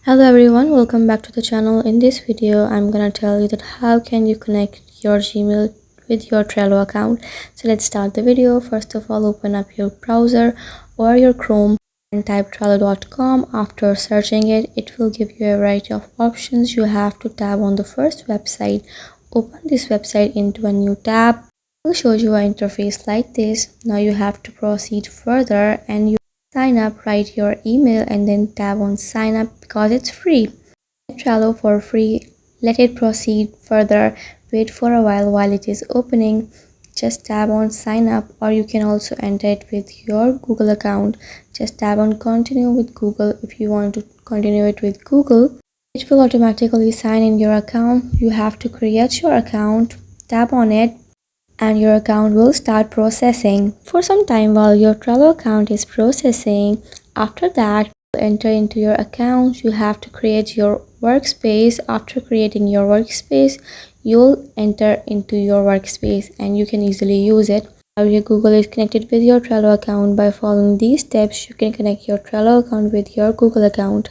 Hello everyone, welcome back to the channel. In this video I'm gonna tell you that how can you connect your Gmail with your Trello account. So let's start the video. First of all, open up your browser or your Chrome and type trello.com. After searching it, it will give you a variety of options. You have to tap on the first website. Open this website into a new tab. It will show you an interface like this. Now you have to proceed further and you sign up, write your email and then tap on sign up because it's free. Get Trello for free. Let it proceed further. Wait for a while it is opening. Just tap on sign up, or you can also enter it with your Google account. Just tap on continue with Google if you want to continue it with Google. It will automatically sign in your account. You have to create your account. Tap on it and your account will start processing for some time while your Trello account is processing. After that, enter into your account. You have to create your workspace. After creating your workspace, you'll enter into your workspace and you can easily use it. Now your Google is connected with your Trello account. By following these steps, you can connect your Trello account with your Google account.